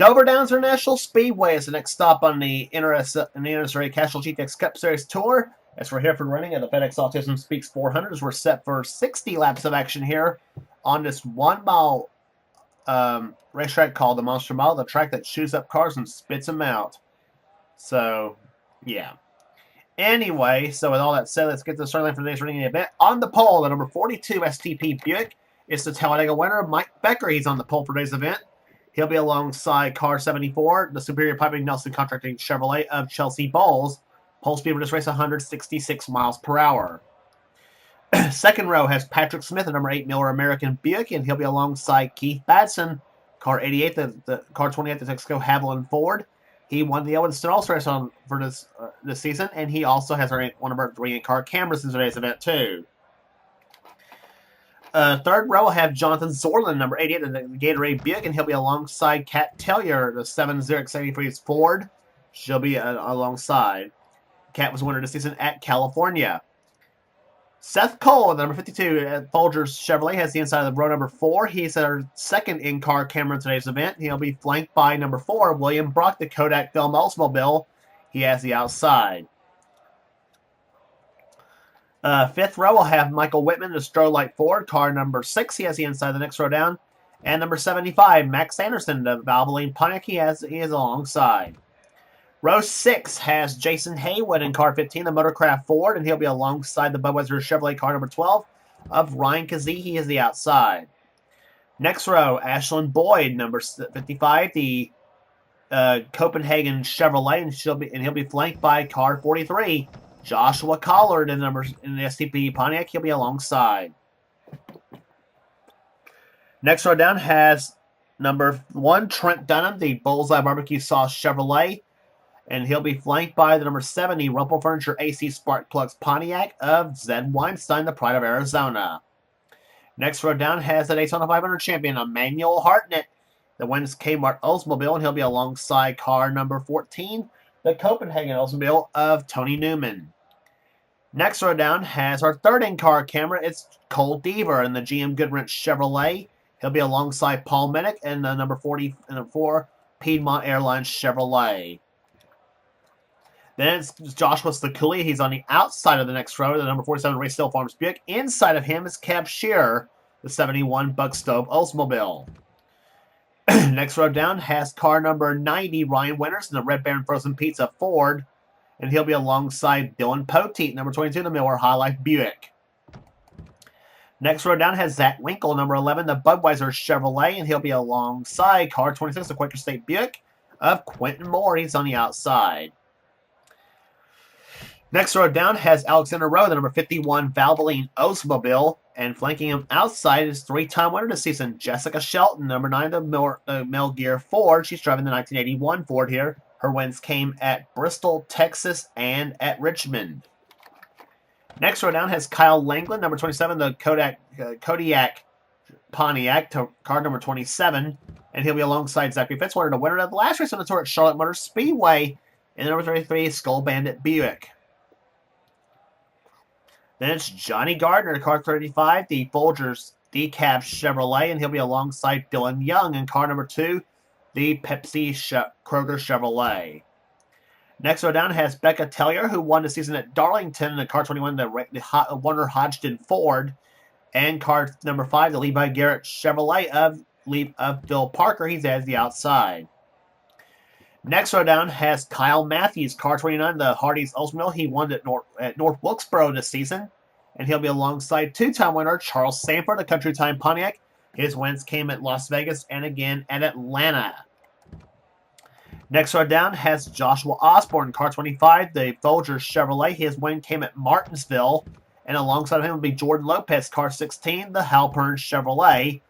Dover Downs International Speedway is the next stop on the NNSCRA Castrol GTX Cup Series Tour. As we're here for running at the FedEx Autism Speaks 400, as we're set for 60 laps of action here on this 1 mile racetrack called the Monster Mile, the track that chews up cars and spits them out. So, yeah. Anyway, so with all that said, let's get to the start line for today's running event. On the pole, the number 42 STP Buick is the Talladega winner, Mike Becker. He's on the pole for today's event. He'll be alongside car 74, the Superior Piping Nelson Contracting Chevrolet of Chelsea Bowles. Pole speed for this race, 166 miles per hour. Second row has Patrick Smith, the number 8 Miller American Buick, and he'll be alongside Keith Badson, car 88, the car 28, the Texaco Haviland Ford. He won the Autism All Race for this season, and he also has one of our 3 in-car cameras in today's event, too. Third row will have Jonathan Zorlin, number 88, in the Gatorade Buick, and he'll be alongside Kat Tellier, the 7073 Ford. She'll be alongside. Kat was winner this season at California. Seth Cole, the number 52 at Folgers Chevrolet, has the inside of the row number 4. He's our second in-car camera in today's event. He'll be flanked by number 4, William Brock, the Kodak Film Oldsmobile. He has the outside. Fifth row will have Michael Whitman, the Strolite Ford, car number 6. He has the inside of the next row down. And number 75, Max Anderson, the Valvoline Pontiac. He is alongside. Row 6 has Jason Haywood in car 15, the Motorcraft Ford, and he'll be alongside the Budweiser Chevrolet car number 12 of Ryan Kazee. He is the outside. Next row, Ashlyn Boyd, number 55, the Copenhagen Chevrolet, and he'll be flanked by car 43. Joshua Collard in the STP Pontiac. He'll be alongside. Next row down has number 1, Trent Dunham, the Bullseye Barbecue Sauce Chevrolet. And he'll be flanked by the number 70 Rumpel Furniture AC Spark Plugs Pontiac of Zed Weinstein, the Pride of Arizona. Next row down has the Daytona 500 champion, Emmanuel Hartnett, the wins Kmart Oldsmobile, and he'll be alongside car number 14, the Copenhagen Oldsmobile of Tony Newman. Next row down has our third in-car camera. It's Cole Deaver in the GM Goodwrench Chevrolet. He'll be alongside Paul Minnick in the number 44 Piedmont Airlines Chevrolet. Then it's Joshua Stakuli. He's on the outside of the next row, the number 47 Ray Still Farms Buick. Inside of him is Kev Shearer, the 71 Buck Stove Oldsmobile. Next row down has car number 90 Ryan Winters in the Red Baron Frozen Pizza Ford. And he'll be alongside Dylan Poteet, number 22, the Miller High Life Buick. Next row down has Zach Winkle, number 11, the Budweiser Chevrolet, and he'll be alongside car 26, the Quaker State Buick of Quentin Moore. He's on the outside. Next row down has Alexander Rowe, the number 51 Valvoline Oldsmobile, and flanking him outside is 3-time winner this season, Jessica Shelton, number 9, the Mel Gear Ford. She's driving the 1981 Ford here. Her wins came at Bristol, Texas, and at Richmond. Next row down has Kyle Langland, number 27, the Kodiak Pontiac, car number 27, and he'll be alongside Zachary Fitzwater, the winner of the last race on the tour at Charlotte Motor Speedway, in the number 33 Skull Bandit Buick. Then it's Johnny Gardner, car 35, the Folgers Decaf Chevrolet, and he'll be alongside Dylan Young in car number 2, the Pepsi Kroger Chevrolet. Next row down has Becca Tellier, who won the season at Darlington in the car 21, the Warner Hodgson Ford, and car number 5, the Levi Garrett Chevrolet of Bill Parker. He's at the outside. Next row down has Kyle Matthews, car 29, the Hardee's Oldsmobile. He won at North Wilkesboro this season, and he'll be alongside 2-time winner Charles Sanford, the Country Time Pontiac. His wins came at Las Vegas and again at Atlanta. Next row down has Joshua Osborne, car 25, the Folgers Chevrolet. His win came at Martinsville, and alongside of him will be Jordan Lopez, car 16, the Halpern Chevrolet.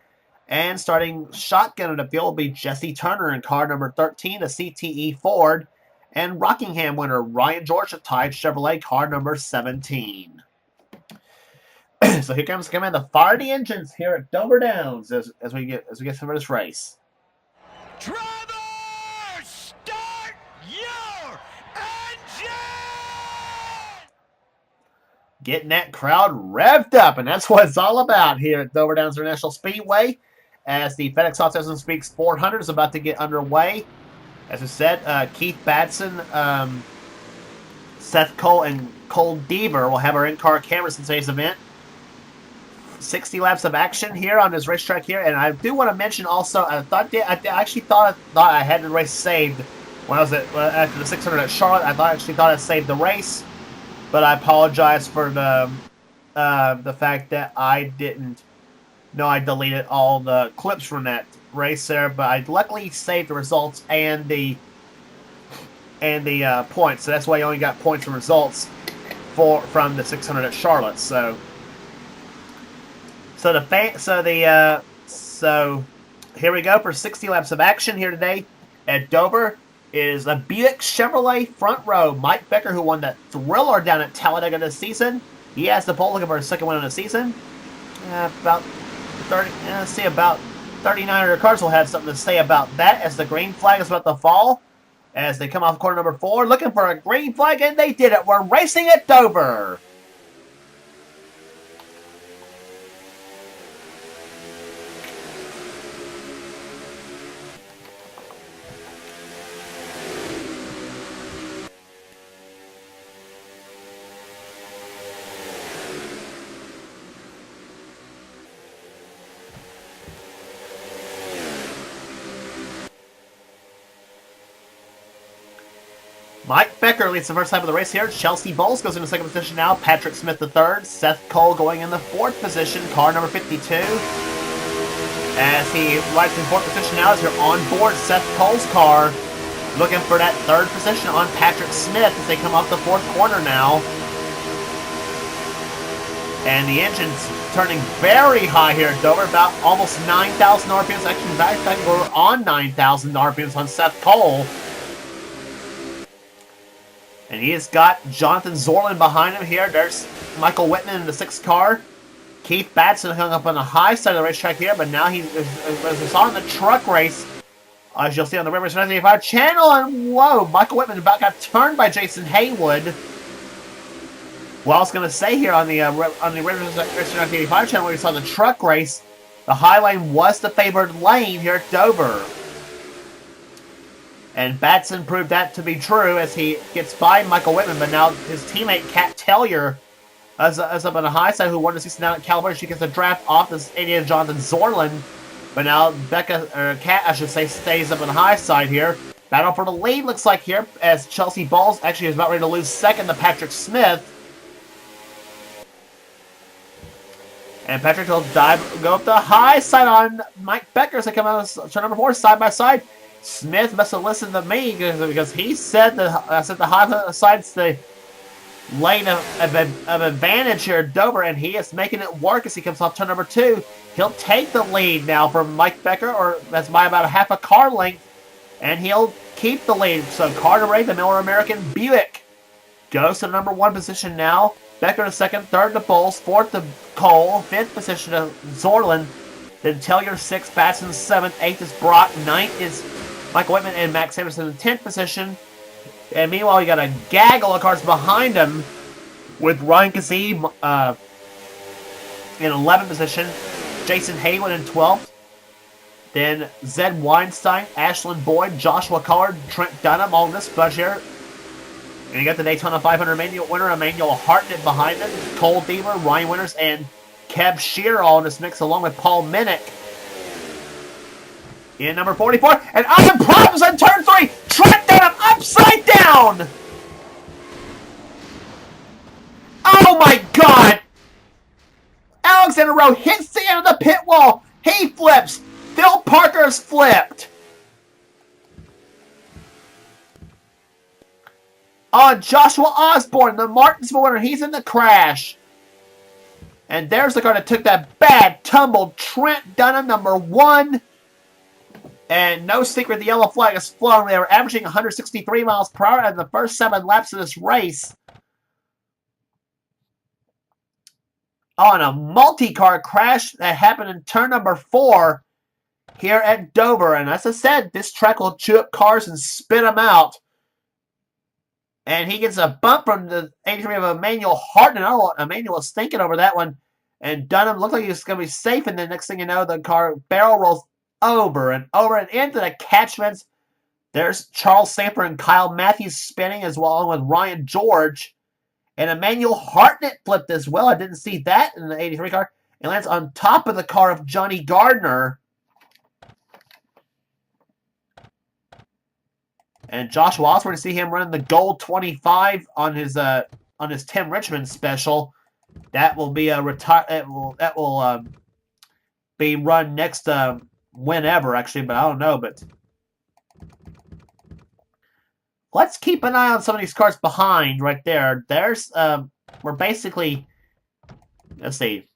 And starting shotgun in the field will be Jesse Turner in car number 13, a CTE Ford. And Rockingham winner Ryan George, a Tide Chevrolet, car number 17. So here comes the fire the engines here at Dover Downs as we get some of this race. Drivers, start your engine! Getting that crowd revved up, and that's what it's all about here at Dover Downs International Speedway. as the FedEx Autism Speaks 400 is about to get underway. As I said, Keith Batson, Seth Cole, and Cole Deaver will have our in-car cameras in today's event. 60 laps of action here on this racetrack here, and I do want to mention also, I actually thought I had the race saved when I was after the 600 at Charlotte. I actually thought I saved the race, but I apologize for the fact that I didn't. No, I deleted all the clips from that race there, but I luckily saved the results and the points. So that's why you only got points and results from the 600 at Charlotte. So here we go for 60 laps of action here today at Dover. Is a Buick Chevrolet front row. Mike Becker, who won the thriller down at Talladega this season. He has the pole, looking for his second win of the season. About 3,900 cars will have something to say about that as the green flag is about to fall. As they come off corner number 4, looking for a green flag, and they did it. We're racing at Dover. Mike Becker leads the first half of the race here. Chelsea Bowles goes into second position now. Patrick Smith the third. Seth Cole going in the fourth position. Car number 52. As he rides in fourth position now as you're on board Seth Cole's car. Looking for that third position on Patrick Smith as they come off the fourth corner now. And the engine's turning very high here at Dover. About almost 9,000 RPMs. Actually, in fact, I think we're on 9,000 RPMs on Seth Cole. And he has got Jonathan Zorlin behind him here. There's Michael Whitman in the 6th car. Keith Batson hung up on the high side of the racetrack here, but now as we saw in the truck race, as you'll see on the Rivers 95 channel, and whoa, Michael Whitman about got turned by Jason Haywood. Well, I was going to say here on the Rivers 95 channel where we saw the truck race, the high lane was the favored lane here at Dover. And Batson proved that to be true as he gets by Michael Whitman, but now his teammate Kat Tellier is up on the high side, who won the season down at California. She gets a draft off this idiot Jonathan Zorlin, but now Kat, I should say, stays up on the high side here. Battle for the lead looks like here as Chelsea Bowles actually is about ready to lose second to Patrick Smith. And Patrick will go up the high side on Mike Becker as they come out of turn number 4 side by side. Smith must have listened to me because he said the high side's the lane of advantage here at Dover, and he is making it work as he comes off turn number 2. He'll take the lead now from Mike Becker, or that's by about a half a car length, and he'll keep the lead. So Carter Ray, the Miller American Buick, goes to the number 1 position now. Becker to second, third to Bowles, fourth to Cole, fifth position to Zorlin, then Tellier 6th, Batson 7th, 8th is Brock, 9th is Michael Whitman and Max Anderson in 10th position. And meanwhile, you got a gaggle of cars behind him with Ryan Kazee in 11th position, Jason Haywood in 12th, then Zed Weinstein, Ashlyn Boyd, Joshua Collard, Trent Dunham, all in this bunch here. And you got the Daytona 500 manual winner, Emmanuel Hartnett behind him, Cole Deaver, Ryan Winters, and Kev Shear all in this mix, along with Paul Minnick in number 44. And Ivan Problems on turn 3! Trent Dunham upside down! Oh my god! Alexander Rowe hits the end of the pit wall. He flips. Phil Parker's flipped. On Joshua Osborne, the Martinsville winner, he's in the crash. And there's the car that took that bad tumble. Trent Dunham, number 1. And no secret, the yellow flag is flown. They were averaging 163 miles per hour in the first 7 laps of this race. On a multi-car crash that happened in turn number 4 here at Dover. And as I said, this track will chew up cars and spit them out. And he gets a bump from the 83 of Emmanuel Hartnett. I don't know what Emmanuel was thinking over that one. And Dunham looked like he was going to be safe, and then next thing you know, the car barrel rolls over and into the catchments. There's Charles Sanford and Kyle Matthews spinning, as well along with Ryan George. And Emmanuel Hartnett flipped as well. I didn't see that in the 83 car. It lands on top of the car of Johnny Gardner. And Joshua Osborne, to see him running the gold 25 on his Tim Richmond special. That will be a be run next whenever, actually, but I don't know. But let's keep an eye on some of these cars behind right there. There's we're basically, let's see.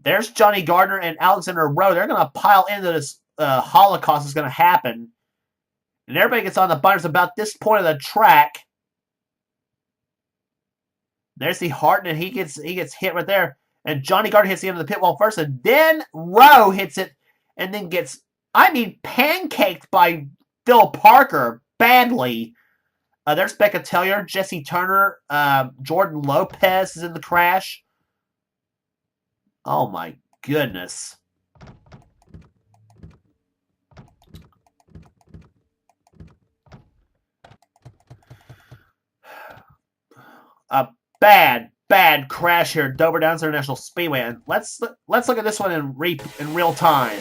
There's Johnny Gardner and Alexander Rowe. They're going to pile into this Holocaust is going to happen. And everybody gets on the butters about this point of the track. There's the Hartnett. He gets hit right there. And Johnny Gardner hits the end of the pit wall first. And then Rowe hits it and then gets, pancaked by Phil Parker badly. There's Becca Tellier, Jesse Turner, Jordan Lopez is in the crash. Oh my goodness. A bad crash here at Dover Downs International Speedway. And let's look at this one in real time.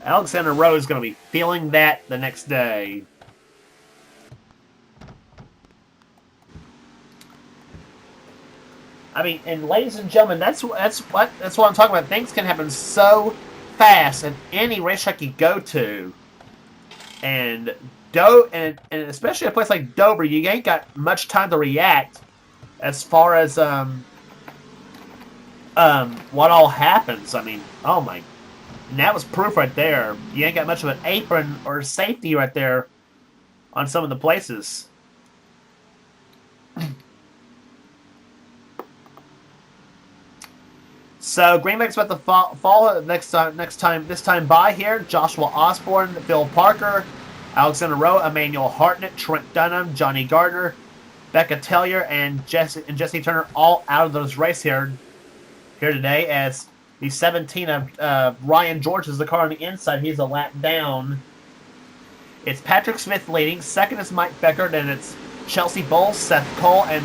Alexander Rowe is going to be feeling that the next day. And ladies and gentlemen, that's what I'm talking about. Things can happen so fast in any racetrack you go to, and especially a place like Dover, you ain't got much time to react as far as what all happens. Oh my. And that was proof right there. You ain't got much of an apron or safety right there on some of the places. So Greenback's about to fall this time by here. Joshua Osborne, Phil Parker, Alexander Rowe, Emmanuel Hartnett, Trent Dunham, Johnny Gardner, Becca Tellier, and Jesse Turner all out of those race here today, as the 17 of Ryan George is the car on the inside. He's a lap down. It's Patrick Smith leading. Second is Mike Becker. Then it's Chelsea Bowles, Seth Cole, and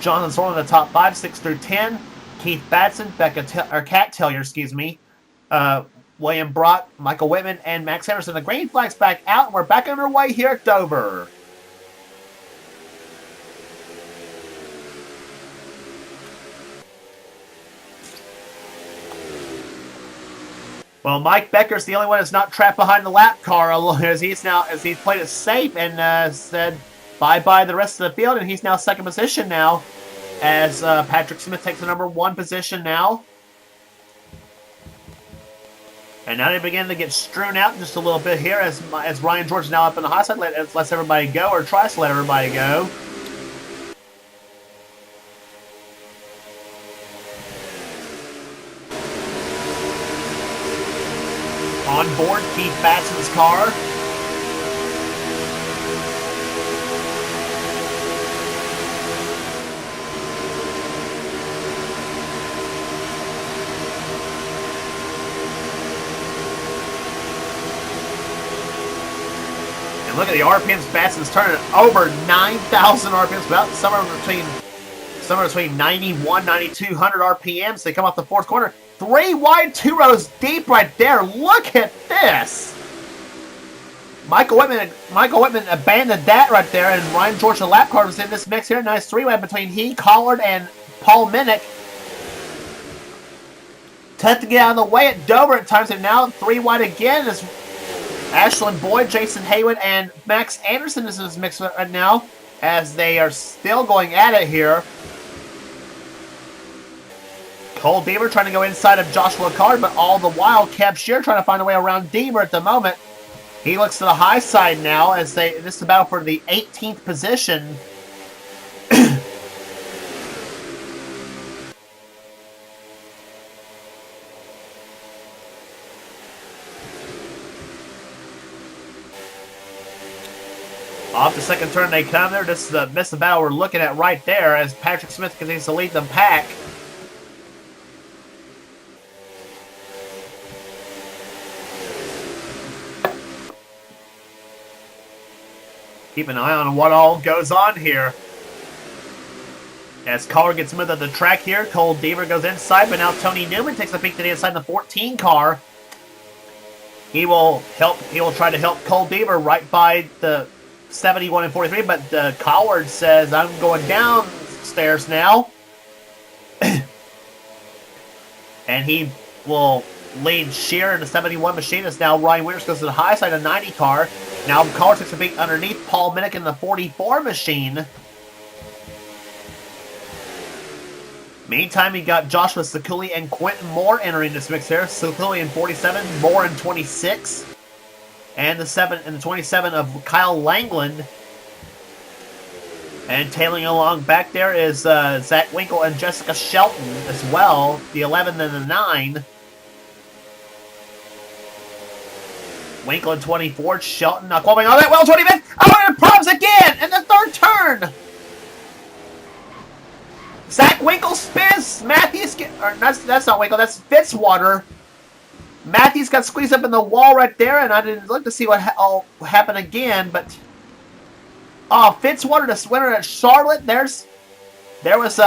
Jonathan Zorn in the top 5, 6 through 10. Keith Batson, Kat Tellier, William Brock, Michael Whitman, and Max Anderson. The green flag's back out, and we're back underway here at Dover. Well, Mike Becker's the only one that's not trapped behind the lap car, as he's played it safe and said bye-bye the rest of the field, and he's now second position now, as Patrick Smith takes the number 1 position now. And now they begin to get strewn out just a little bit here, as Ryan George is now up in the hot side, lets everybody go, or tries to let everybody go. On board, Keith Batson's car. And look at the RPMs Batson's turning over 9,000 RPMs, about somewhere between 91, 9,200 RPMs. They come off the fourth corner. 3 wide, 2 rows deep right there. Look at this. Michael Whitman abandoned that right there, and Ryan George, the lap car, was in this mix here. Nice 3-way between he, Collard, and Paul Minnick. Tough to get out of the way at Dover at times, and now 3 wide again is Ashlyn Boyd, Jason Haywood, and Max Anderson is in this mix right now, as they are still going at it here. Cole Deaver trying to go inside of Joshua Collard, but all the while, Kev Shear trying to find a way around Deaver at the moment. He looks to the high side now, as this is a battle for the 18th position. Off the second turn they come there. This is the battle we're looking at right there as Patrick Smith continues to lead the pack. Keep an eye on what all goes on here. As Collar gets smooth at the track here, Cole Deaver goes inside, but now Tony Newman takes a peek to the inside in the 14 car. He will try to help Cole Deaver right by the 71 and 43, but Collard says, I'm going downstairs now. And he will lead Shearer in the 71 machine as now Ryan Winters goes to the high side of the 90 car. Now Collard takes a peek underneath Paul Minnick in the 44 machine. Meantime, we got Joshua Sekuli and Quentin Moore entering this mix here. Sekuli in 47, Moore in 26. And the 27 of Kyle Langland. And tailing along back there is Zach Winkle and Jessica Shelton as well. The 11 and the 9. Winkle in 24, Shelton not qualifying all that well, 25th. Oh, and problems again in the third turn. Zach Winkle spins. Matthews that's not Winkle, that's Fitzwater. Matthews got squeezed up in the wall right there, and I didn't look to see what all happened again, but Fitzwater, the winner at Charlotte. There was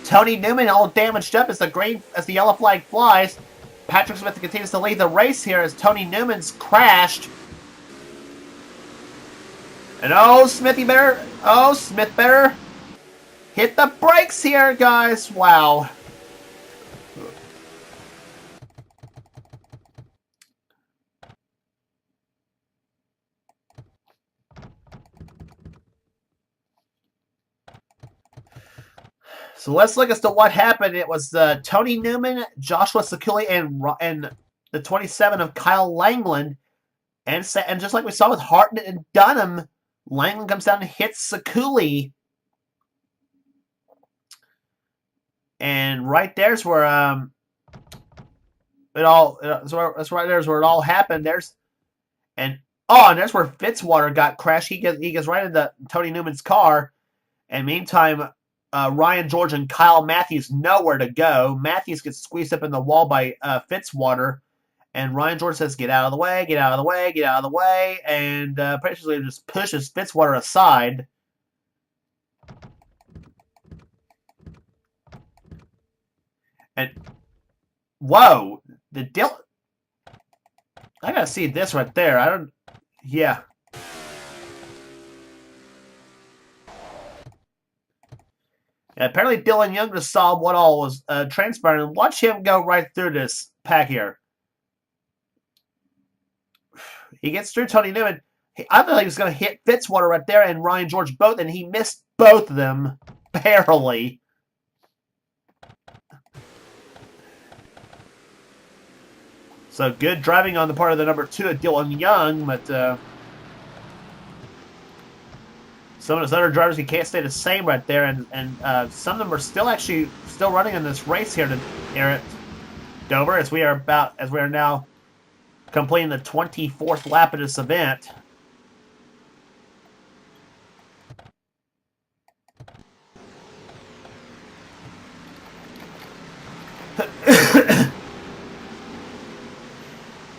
Tony Newman all damaged up as the yellow flag flies. Patrick Smith continues to lead the race here as Tony Newman's crashed. And Smith better hit the brakes here, guys. Wow. So let's look as to what happened. It was Tony Newman, Joshua Sekuli, and the 27 of Kyle Langland. And just like we saw with Hartnett and Dunham, Langland comes down and hits Sekuli. And right there's where it all happened. And there's where Fitzwater got crashed. He gets right into Tony Newman's car. And meantime, Ryan George and Kyle Matthews nowhere to go. Matthews gets squeezed up in the wall by Fitzwater, and Ryan George says, "Get out of the way! Get out of the way! Get out of the way!" And basically just pushes Fitzwater aside. And whoa, I gotta see this right there. Yeah. Apparently Dylan Young just saw what all was transpiring, and watch him go right through this pack here. He gets through Tony Newman. I thought he was going to hit Fitzwater right there and Ryan George both, and he missed both of them barely. So good driving on the part of the number 2 of Dylan Young, but some of those other drivers, he can't stay the same right there, and some of them are still running in this race here at Dover as we are now completing the 24th lap of this event.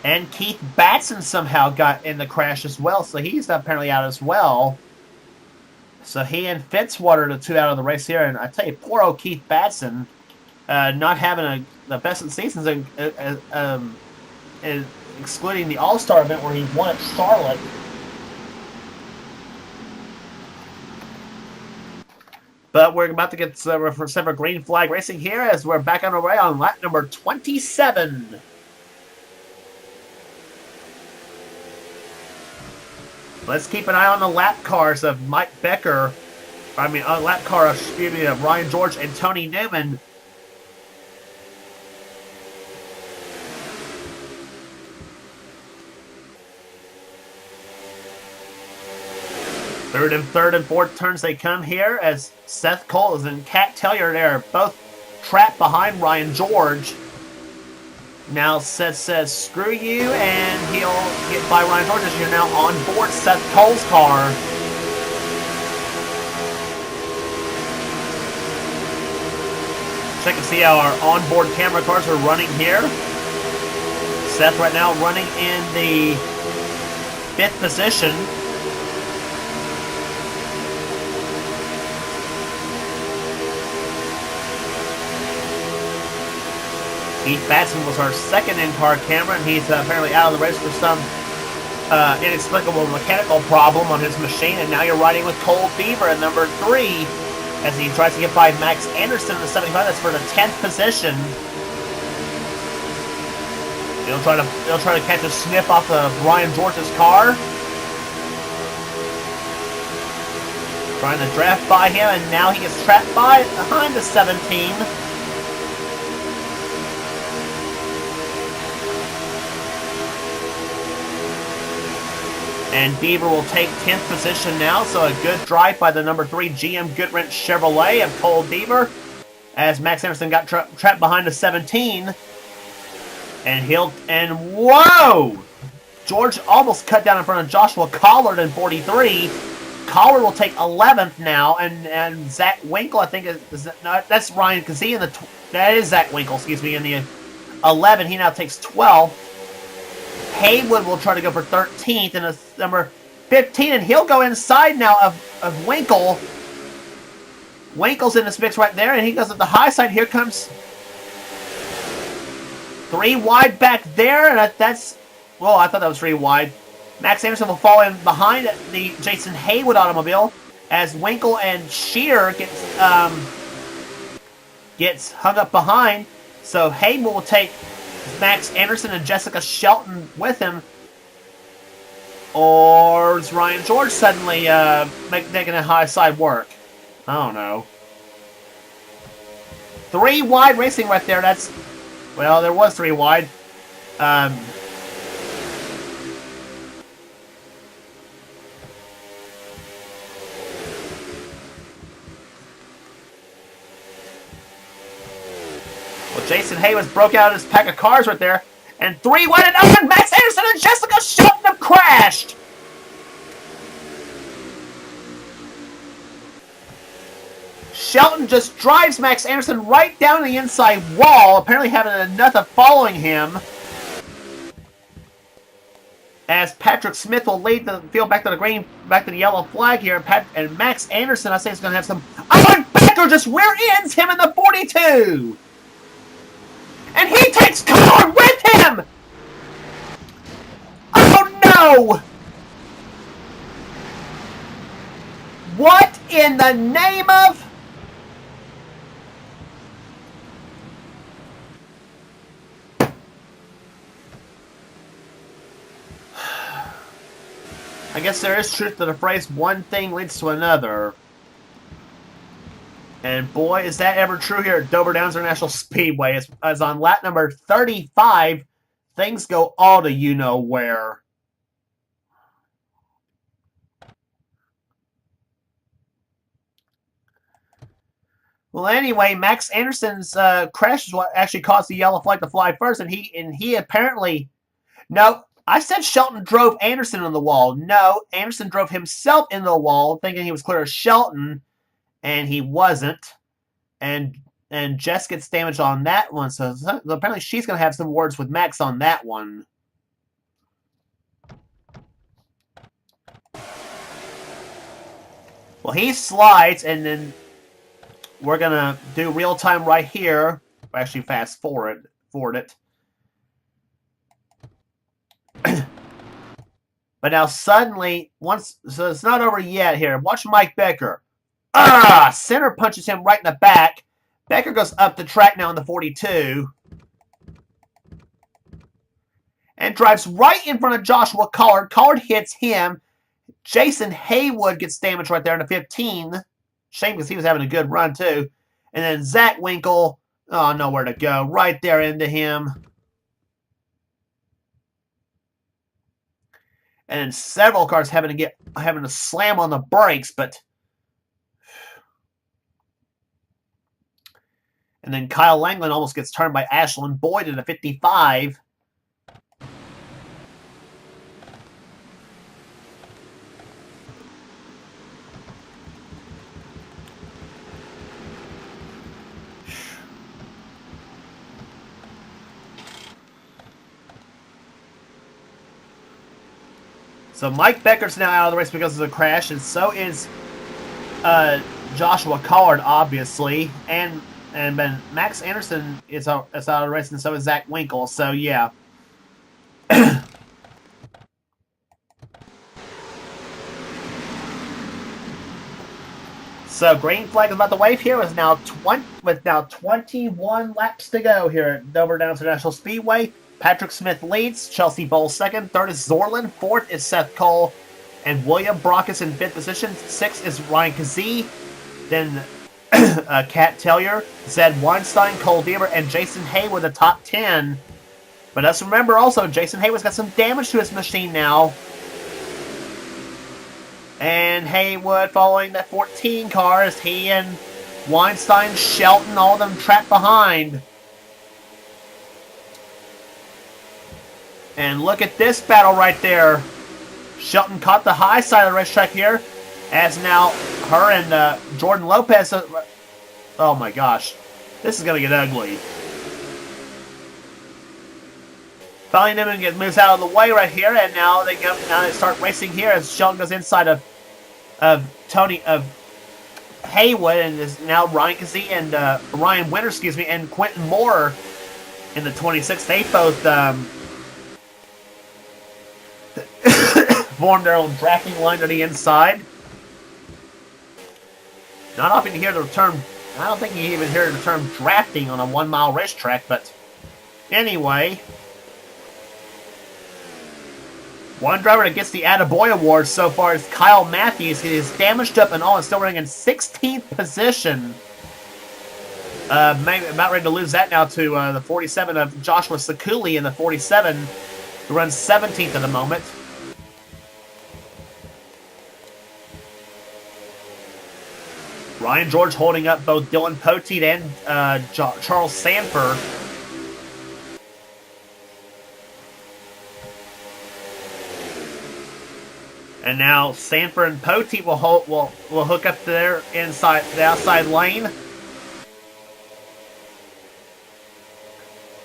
And Keith Batson somehow got in the crash as well, so he's apparently out as well. So he and Fitzwater are the 2 out of the race here, and I tell you, poor old Keith Batson, not having the best of the seasons, excluding the All-Star event where he won at Charlotte. But we're about to get several green flag racing here as we're back on our way on lap number 27. Let's keep an eye on the lap cars of Mike Becker. Lap car of Ryan George and Tony Newman. Third and fourth turns they come here as Seth Cole and Cat Tellier there, both trapped behind Ryan George. Now Seth says screw you, and he'll get by Ryan George as you're now on board Seth Cole's car. Check and see how our onboard camera cars are running here. Seth right now running in the 5th position. Keith Batson was our second in-car camera, and he's apparently out of the race for some inexplicable mechanical problem on his machine. And now you're riding with Cole Beaver at number 3 as he tries to get by Max Anderson in the 75. That's for the 10th position. He'll try to catch a sniff off of Ryan George's car. Trying to draft by him, and now he gets trapped behind the 17. And Beaver will take 10th position now, so a good drive by the number 3 GM Goodwrench Chevrolet of Cole Beaver as Max Anderson got trapped behind the 17. And whoa! George almost cut down in front of Joshua Collard in 43. Collard will take 11th now, and Zach Winkle, I think, no, that's Ryan Kazee in that is Zach Winkle, excuse me, in the 11. He now takes 12th. Haywood will try to go for 13th, and it's number 15, and he'll go inside now of Winkle. Winkle's in this mix right there, and he goes at the high side. Here comes 3 wide back there, and that's, well, I thought that was 3 wide. Max Anderson will fall in behind the Jason Haywood automobile as Winkle and Shear gets hung up behind. So Haywood will take Max Anderson and Jessica Shelton with him. Or is Ryan George suddenly making a high side work? I don't know. 3 wide racing right there. That's, well, there was 3 wide. Well, Jason Haywood broke out his pack of cars right there. And 3 wide and open. Max Anderson and Jessica Shelton have crashed. Shelton just drives Max Anderson right down the inside wall, apparently having enough of following him. As Patrick Smith will lead the field back to the green, back to the yellow flag here. And Max Anderson, I think, is going to have some... Oh, and Becker just rear ends him in the 42! And he takes Collard with him! Oh, no! What in the name of... I guess there is truth to the phrase, one thing leads to another. And boy, is that ever true here at Dover Downs International Speedway. As on lap number 35, things go all to you-know-where. Well, anyway, Max Anderson's crash is what actually caused the yellow flag to fly first, and he apparently... No, I said Shelton drove Anderson in the wall. No, Anderson drove himself into the wall, thinking he was clear of Shelton, and he wasn't. And Jess gets damaged on that one, so apparently she's going to have some words with Max on that one. Well, he slides, and then we're going to do real time right here. Actually, fast forward it. But now suddenly, so it's not over yet here. Watch Mike Becker. Center punches him right in the back. Becker goes up the track now in the 42. And drives right in front of Joshua Collard. Collard hits him. Jason Haywood gets damaged right there in the 15. Shame because he was having a good run too. And then Zach Winkle, nowhere to go. Right there into him. And then several cars having to slam on the brakes, and And then Kyle Langland almost gets turned by Ashlyn Boyd in a 55. So Mike Becker's now out of the race because of the crash, and so is Joshua Collard, obviously, and then Max Anderson is out of the race, and so is Zach Winkle. So yeah. So green flag is about to wave here with now 21 laps to go here at Dover Downs International Speedway. Patrick Smith leads, Chelsea Bowles second, third is Zorlin, fourth is Seth Cole, and William Brock is in fifth position. Sixth is Ryan Kazee, then Kat Tellier, Zed Weinstein, Cole Deaver, and Jason Haywood the top 10. But let's remember also, Jason Haywood's got some damage to his machine now. And Haywood following that 14 car as he and Weinstein, Shelton, all of them trapped behind. And look at this battle right there. Shelton caught the high side of the racetrack here, as now her and Jordan Lopez. Oh my gosh, this is gonna get ugly. Finally, Newman moves out of the way right here, and now they start racing here as Shelton goes inside of Haywood, and is now Ryan Kazee and Ryan Winter, and Quentin Moore in the 26th. They both formed their own drafting line to the inside. Not often you hear the term. I don't think you even hear the term drafting on a 1 mile racetrack, but anyway. One driver that gets the Attaboy Award so far is Kyle Matthews. He is damaged up and all and still running in 16th position. Maybe about ready to lose that now to the 47 of Joshua Sakuli in the 47, who runs 17th at the moment. Ryan George holding up both Dylan Poteet and Charles Sanford. And now Sanford and Poteet will hook up to their the outside lane.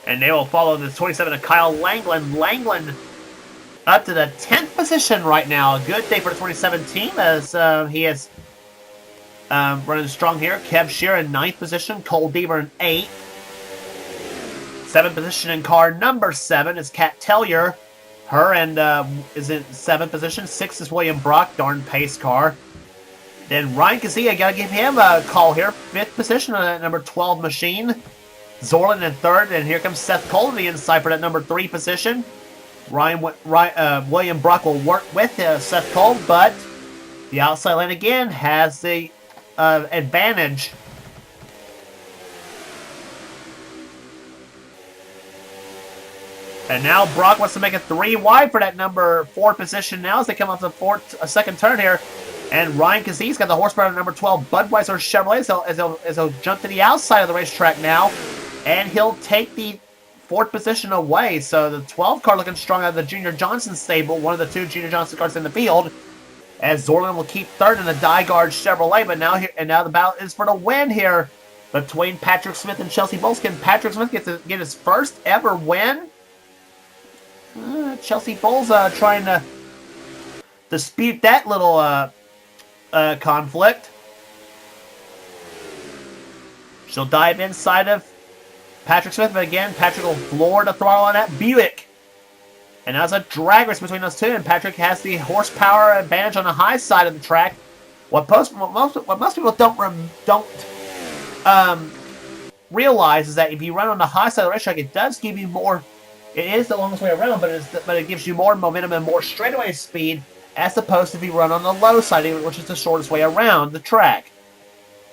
And they will follow the 27 of Kyle Langland. Langland up to the 10th position right now. A good day for the 2017 as he is running strong here. Kev Shear in 9th position. Cole Deaver in 8th. 7th position in car number 7 is Kat Tellier. Her and is in 7th position. 6th is William Brock, darn pace car. Then Ryan Kazee, I gotta give him a call here. 5th position on that number 12 machine. Zorlin in 3rd, and here comes Seth Cole to the inside for that number 3 position. William Brock will work with Seth Cole, but the outside lane again has the advantage. And now Brock wants to make it 3 wide for that number 4 position now as they come off the second turn here. And Ryan Kazee's got the horsepower of number 12 Budweiser Chevrolet as he'll jump to the outside of the racetrack now. And he'll take the 4th position away. So the 12 car looking strong out of the Junior Johnson stable, one of the 2 Junior Johnson cars in the field. As Zorlin will keep 3rd in the Dyguard Chevrolet, but now the battle is for the win here between Patrick Smith and Chelsea Bowles. Can Patrick Smith get his first ever win? Chelsea Bowles trying to dispute that little conflict. She'll dive inside of Patrick Smith, but again, Patrick will floor the throttle on that Buick. And as a drag race between those two, and Patrick has the horsepower advantage on the high side of the track. What most people don't realize is that if you run on the high side of the racetrack, it does give you more. It is the longest way around, but it gives you more momentum and more straightaway speed, as opposed to if you run on the low side, which is the shortest way around the track.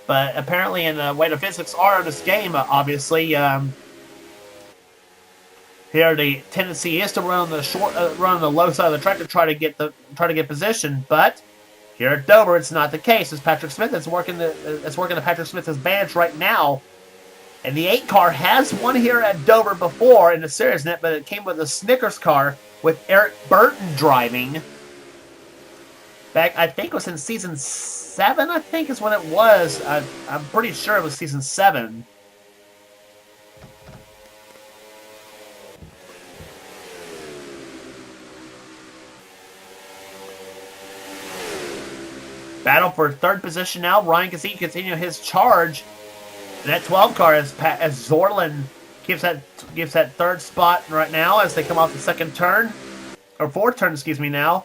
But apparently, in the way the physics are in this game, obviously, here the tendency is to run on the run on the low side of the track to try to get position. But here at Dover, it's not the case. It's Patrick Smith that's working to Patrick Smith's advantage right now. And the 8 car has won here at Dover before in the Series Net, but it came with a Snickers car with Eric Burton driving. Back, I think it was in season 7, I think is when it was. I'm pretty sure it was season 7. Battle for third position now. Ryan Kazee continue his charge. And that 12 car as Zorlin gives that third spot right now as they come off the second turn. Or fourth turn, excuse me, now.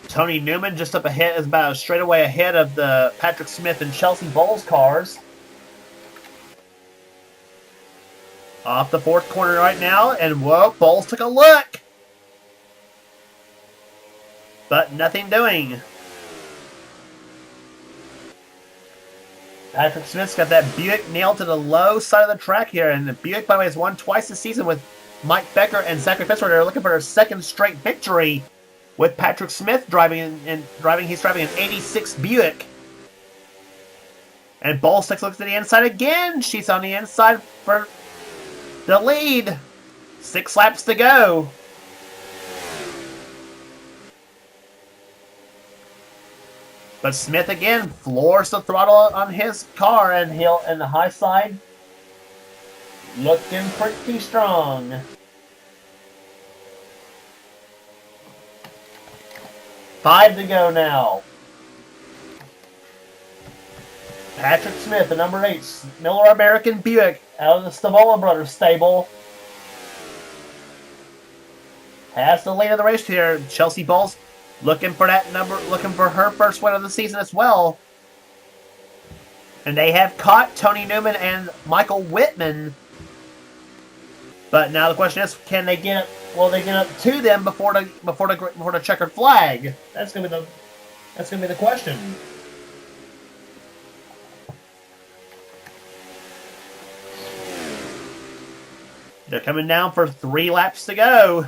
Tony Newman just up ahead, is about a straightaway ahead of the Patrick Smith and Chelsea Bowles cars. Off the fourth corner right now, and whoa, Bowles took a look. But nothing doing. Patrick Smith's got that Buick nailed to the low side of the track here, and the Buick, by the way, has won twice this season with Mike Becker and Zachary Fitzgerald. They're looking for their second straight victory with Patrick Smith driving. He's driving an 86 Buick. And Bowles takes a look to the inside again. She's on the inside for the lead. 6 laps to go. But Smith again floors the throttle on his car, and he'll in the high side looking pretty strong. Five to go now. Patrick Smith, the number 8 Miller American Buick out of the Stavola Brothers stable, has the lead of the race here. Chelsea Bowles looking for her first win of the season as well. And they have caught Tony Newman and Michael Whitman. But now the question is, will they get up to them before the checkered flag? That's gonna be the question. They're coming down for 3 laps to go.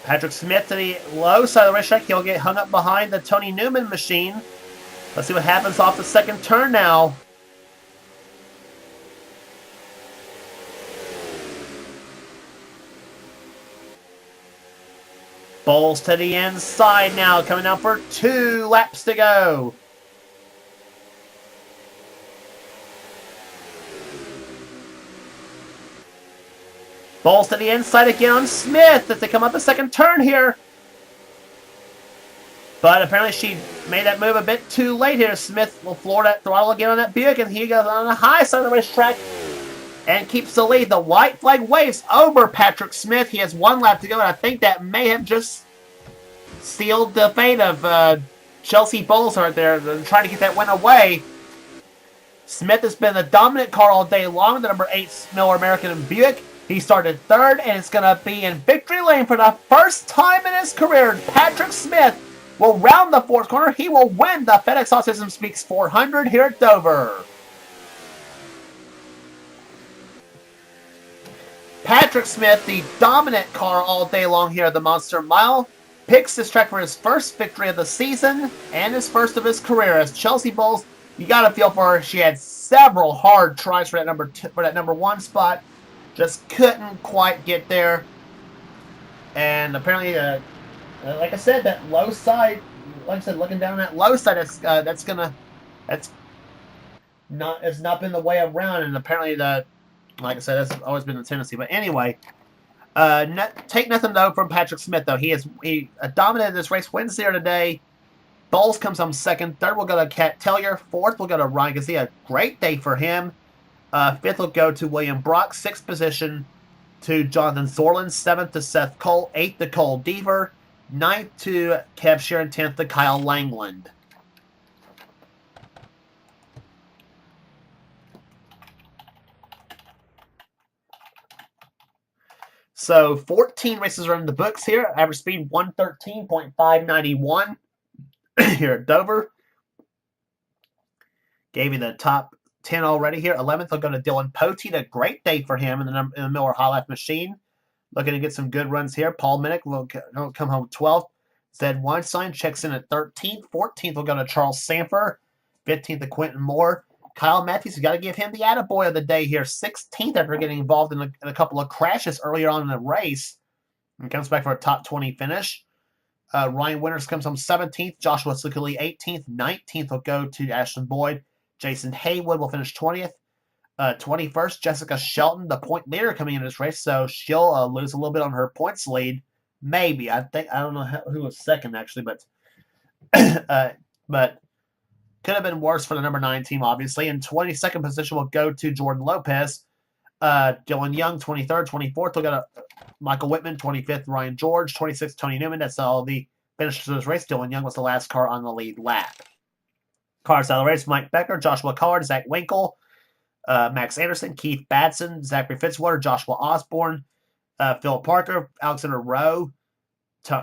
Patrick Smith to the low side of the racetrack. He'll get hung up behind the Tony Newman machine. Let's see what happens off the second turn now. Bowles to the inside now, coming down for 2 laps to go. Bowles to the inside again on Smith as they come up the second turn here. But apparently she made that move a bit too late here. Smith will floor that throttle again on that Buick, and he goes on the high side of the racetrack and keeps the lead. The white flag waves over Patrick Smith. He has 1 lap to go, and I think that may have just sealed the fate of Chelsea Bowles right there. They're trying to get that win away. Smith has been the dominant car all day long, the number 8 Miller American Buick. He started 3rd, and it's going to be in victory lane for the first time in his career. Patrick Smith will round the 4th corner. He will win the FedEx Autism Speaks 400 here at Dover. Patrick Smith, the dominant car all day long here at the Monster Mile, picks this track for his first victory of the season and his first of his career. As Chelsea Bowles, you got to feel for her. She had several hard tries for that number 1 spot. Just couldn't quite get there. And apparently, like I said, that low side, like I said, looking down that low side, it's not been the way around. And apparently, like I said, that's always been the tendency. But anyway, take nothing though from Patrick Smith though. He dominated this race. Wins here today. Bowles comes on 2nd. 3rd will go to Cat Tellier. 4th will go to Ryan Gazee. A great day for him. 5th will go to William Brock. 6th position to Jonathan Zorlin. 7th to Seth Cole. 8th to Cole Deaver. 9th to Kev Sheeran. 10th to Kyle Langland. So 14 races are in the books here. Average speed 113.591 here at Dover. Gave you the top 10 already here. 11th will go to Dylan Poteet. A great day for him in the Miller High Life machine. looking to get some good runs here. Paul Minnick will come home 12th. Zed Weinstein checks in at 13th. 14th will go to Charles Sanford. 15th to Quentin Moore. Kyle Matthews, you got to give him the attaboy of the day here. 16th after getting involved in a couple of crashes earlier on in the race. And comes back for a top 20 finish. Ryan Winters comes home 17th. Joshua Sukuli 18th. 19th will go to Ashton Boyd. Jason Haywood will finish 20th. 21st, Jessica Shelton, the point leader coming into this race, so she'll lose a little bit on her points lead. Maybe. I don't know who was second, actually, but but could have been worse for the number 9 team, obviously. In 22nd position will go to Jordan Lopez. Dylan Young, 23rd. 24th will go to Michael Whitman. 25th, Ryan George. 26th, Tony Newman. That's all the finishers of this race. Dylan Young was the last car on the lead lap. Cars out of the race, Mike Becker, Joshua Collard, Zach Winkle, Max Anderson, Keith Batson, Zachary Fitzwater, Joshua Osborne, Philip Parker, Alexander Rowe,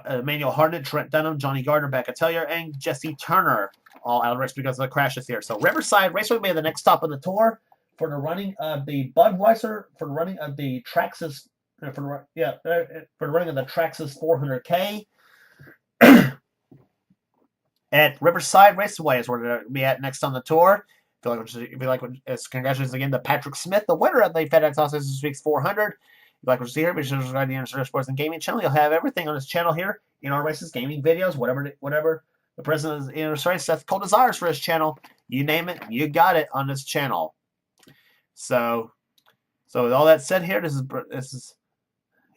Emmanuel Hartnett, Trent Dunham, Johnny Gardner, Becca Tellier, and Jesse Turner, all out of race because of the crashes here. So Riverside Raceway will be the next stop on the tour for the running of the Budweiser, for the running of the Traxxas, for the running of the Traxxas 400K. At Riverside Raceway is where we're going to be at next on the tour. If you like, congratulations again to Patrick Smith, the winner of the FedEx Autism this week's 400. If you like what you see here, be sure to subscribe to the NNSCRA Sports and Gaming channel. You'll have everything on this channel here in our races, gaming videos, whatever the president of the NNSCRA Seth Cole desires for his channel. You name it, you got it on this channel. So with all that said here, this is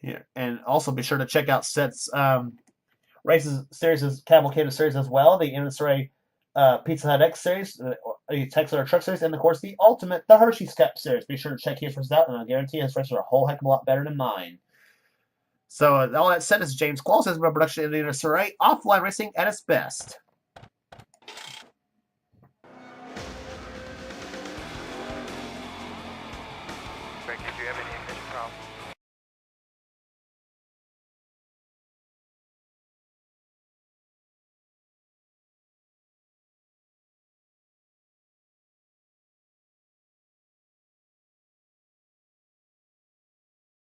here, and also be sure to check out Seth's races series, Cavalcade series as well. The NNSCRA Pizza Hut X series, the Texas Truck series, and of course the Hershey's Cup series. Be sure to check his races out, and I guarantee his races are a whole heck of a lot better than mine. So all that said, this is James Qualls, this is my production in the NNSCRA, offline racing at its best.